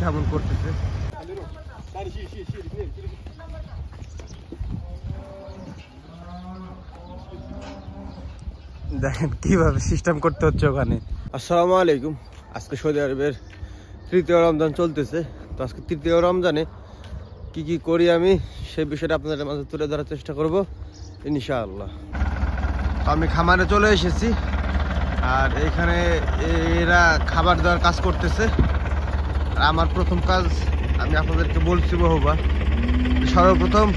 কেমন করতেছে। দেখেন কিভাবে সিস্টেম করতে হচ্ছে ওখানে। আসসালামু আলাইকুম। আজকে সৌদি আরবের তৃতীয় রমজান চলতেছে। তো আজকে তৃতীয় রমজানে কি কি করি আমি সেই বিষয়টা আপনাদের মাঝে তুলে ধরার চেষ্টা করব ইনশাআল্লাহ। আমি খামারে চলে এসেছি, আর এখানে এরা খাবার দেওয়ার কাজ করতেছে। আর আমার প্রথম কাজ আমি আপনাদেরকে বলছি বহুবার, সর্বপ্রথম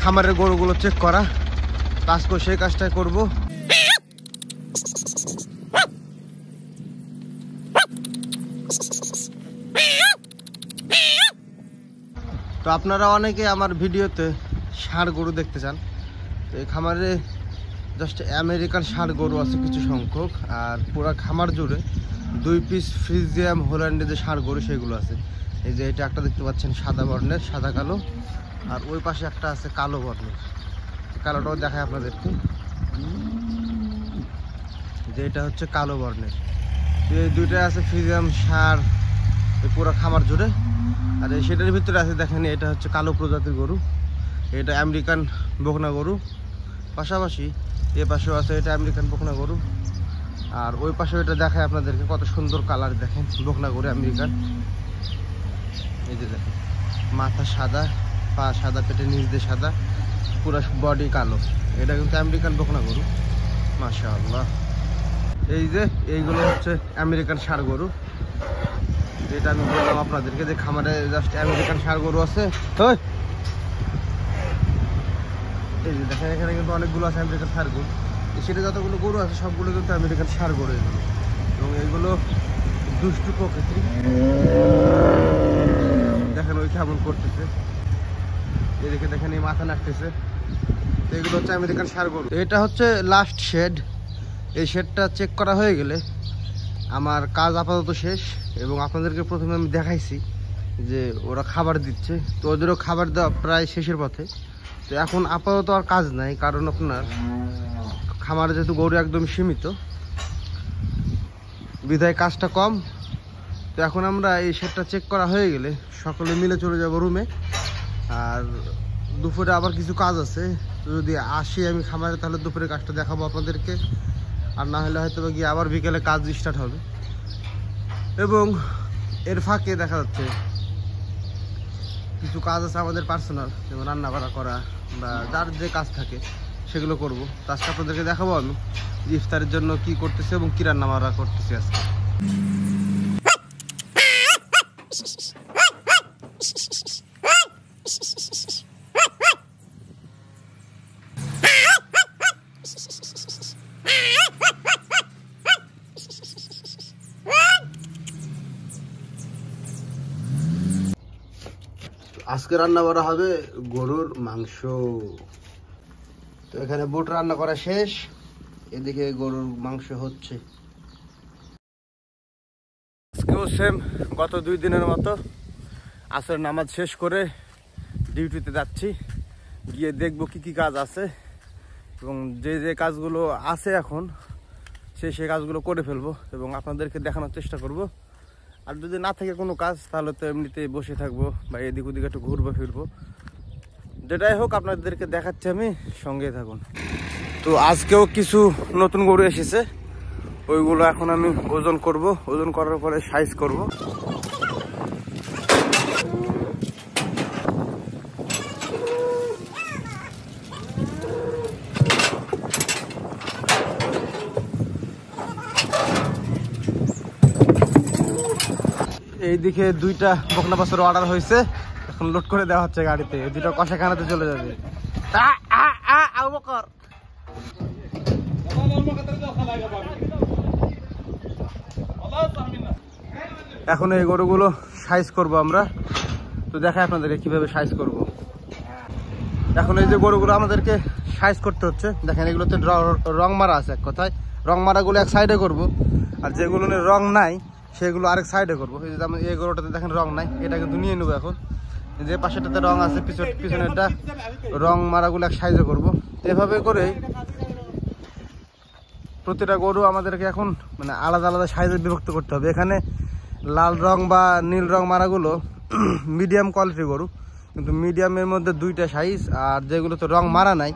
খামারের গরুগুলো চেক করা। কাজ করে সেই কাজটাই করব। তো আপনারা অনেকে আমার ভিডিওতে ষাঁড় গরু দেখতে চান। তো এই খামারে জাস্ট আমেরিকান ষাঁড় গরু আছে কিছু সংখ্যক, আর পুরা খামার জুড়ে 2 পিস ফ্রিজিয়াম হোল্যান্ডে যে ষাঁড় গরু সেগুলো আছে। এই যে এটা একটা দেখতে পাচ্ছেন সাদা বর্ণের, সাদা কালো, আর ওই পাশে একটা আছে কালো বর্ণের। কালোটাও দেখায় আপনাদেরকে, যে এটা হচ্ছে কালো বর্ণের। এই দুইটাই আছে ফ্রিজিয়াম ষাঁড় এই পুরো খামার জুড়ে। আর এই সেটার ভিতরে আছে দেখেন, এটা হচ্ছে কালো প্রজাতির গরু, এটা আমেরিকান বকনা গরু। পাশাপাশি এ পাশেও আছে এটা আমেরিকান বকনা গরু, আর ওই পাশেও এটা দেখায় আপনাদেরকে কত সুন্দর কালার। দেখেন বকনা গরু আমেরিকান। এই যে দেখেন মাথা সাদা, পা সাদা, পেটের নিচ দিয়ে সাদা, পুরো বডি কালো। এটা কিন্তু আমেরিকান বকনা গরু, মাশাআল্লাহ। এই যে এইগুলো হচ্ছে আমেরিকান ষাঁড় গরু। এটা আমি বললাম আপনাদেরকে যে খামারে জাস্ট আমেরিকান ষাঁড় গরু আছে। এই যে দেখেন এখানে কিন্তু অনেকগুলো আছে আমেরিকান ষাঁড় গরু। সেটা যতগুলো গরু আছে সবগুলো কিন্তু আমেরিকান ষাঁড় গরু এগুলো, এবং এইগুলো দুষ্টু প্রকৃতি। দেখেন ওই কেমন করতেছে, এদিকে দেখেন এই মাথা নাড়তেছে। এগুলো হচ্ছে আমেরিকান ষাঁড় গরু। এটা হচ্ছে লাস্ট শেড। এই শেডটা চেক করা হয়ে গেলে আমার কাজ আপাতত শেষ। এবং আপনাদেরকে প্রথমে আমি দেখাইছি যে ওরা খাবার দিচ্ছে, তো ওদেরও খাবার দেওয়া প্রায় শেষের পথে। তো এখন আপাতত আর কাজ নাই, কারণ আপনার খামারে যেহেতু গরু একদম সীমিত, বিধায় কাজটা কম। তো এখন আমরা এই শেডটা চেক করা হয়ে গেলে সকলে মিলে চলে যাব রুমে। আর দুপুরে আবার কিছু কাজ আছে, তো যদি আসি আমি খামারে তাহলে দুপুরে কাজটা দেখাবো আপনাদেরকে। আর না হলে হয়তো গিয়ে আবার বিকেলে কাজ স্টার্ট হবে। এবং এর ফাঁকে দেখা যাচ্ছে কিছু কাজ আছে আমাদের পার্সোনাল, যেমন রান্না বান্না করা বা যার যে কাজ থাকে সেগুলো করব। আজকে আপনাদেরকে দেখাবো আমি ইফতারের জন্য কি করতেছি এবং কি রান্না বান্না করতেছি আজকে। আজকে রান্না করা হবে গরুর মাংস। তো এখানে বুট রান্না করা শেষ, এদিকে গরুর মাংস হচ্ছে। আজকেও সেম গত 2 দিনের মতো আসর নামাজ শেষ করে ডিউটিতে যাচ্ছি। গিয়ে দেখবো কি কি কাজ আছে, এবং যে যে কাজগুলো আছে এখন সেই কাজগুলো করে ফেলবো এবং আপনাদেরকে দেখানোর চেষ্টা করব। আর যদি না থাকে কোনো কাজ তাহলে তো এমনিতেই বসে থাকবো বা এদিক ওদিকে একটু ঘুরবো ফিরবো। যেটাই হোক আপনাদেরকে দেখাচ্ছি আমি, সঙ্গে থাকুন। তো আজকেও কিছু নতুন গরু এসেছে, ওইগুলো এখন আমি ওজন করব। ওজন করার পরে সাইজ করব। এইদিকে 2টা বকনা বাছুর অর্ডার হয়েছে, এখন লোড করে দেওয়া হচ্ছে গাড়িতে। এই 2টা কষাখানাতে চলে যাবে। এখন এই গরুগুলো সাইজ করব আমরা। তো দেখাই আপনাদেরকে কিভাবে সাইজ করব। এখন এই যে গরুগুলো আমাদেরকে সাইজ করতে হচ্ছে, দেখেন এগুলোতে রং মারা আছে। এক কথায় রং মারাগুলো এক সাইডে করব, আর যেগুলো রং নাই সেগুলো আরেক সাইডে করবো। এই যে এই গরুটাতে দেখেন রং নাই, এটা কিন্তু নিয়ে নেবো। এখন যে পাশেটাতে রং আছে পিছনেরটা রং মারাগুলো এক সাইজে করবো। এভাবে করে প্রতিটা গরু আমাদেরকে এখন মানে আলাদা আলাদা সাইজে বিভক্ত করতে হবে। এখানে লাল রং বা নীল রং মারাগুলো মিডিয়াম কোয়ালিটির গরু, কিন্তু মিডিয়ামের মধ্যে দুইটা সাইজ, আর যেগুলো তো রং মারা নাই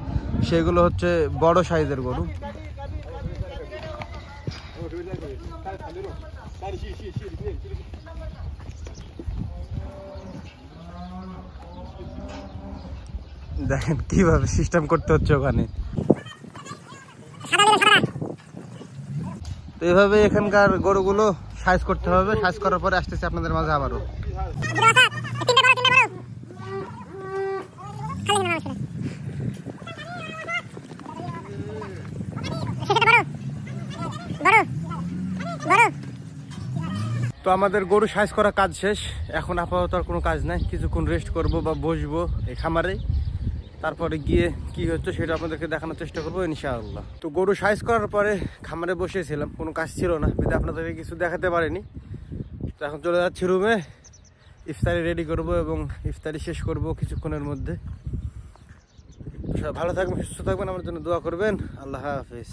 সেগুলো হচ্ছে বড় সাইজের গরু। দেখেন কিভাবে সিস্টেম করতে হচ্ছে ওখানে। তো এইভাবে এখানকার গরুগুলো সাইজ করতে হবে। সাইজ করার পরে আসতেছে আপনাদের মাঝে আবারও। তো আমাদের গরু সাইজ করা কাজ শেষ। এখন আপাতত আর কোনো কাজ নাই, কিছুক্ষণ রেস্ট করব বা বসবো এই খামারে, তারপরে গিয়ে কি হচ্ছে সেটা আপনাদেরকে দেখানোর চেষ্টা করবো ইনশাআল্লাহ। তো গরু সাইজ করার পরে খামারে বসেছিলাম, কোনো কাজ ছিল না, কিন্তু আপনাদেরকে কিছু দেখাতে পারিনি। তো এখন চলে যাচ্ছি রুমে, ইফতারি রেডি করব এবং ইফতারি শেষ করব কিছুক্ষণের মধ্যে। ভালো থাকবেন, সুস্থ থাকবেন, আমার জন্য দোয়া করবেন। আল্লাহ হাফেজ।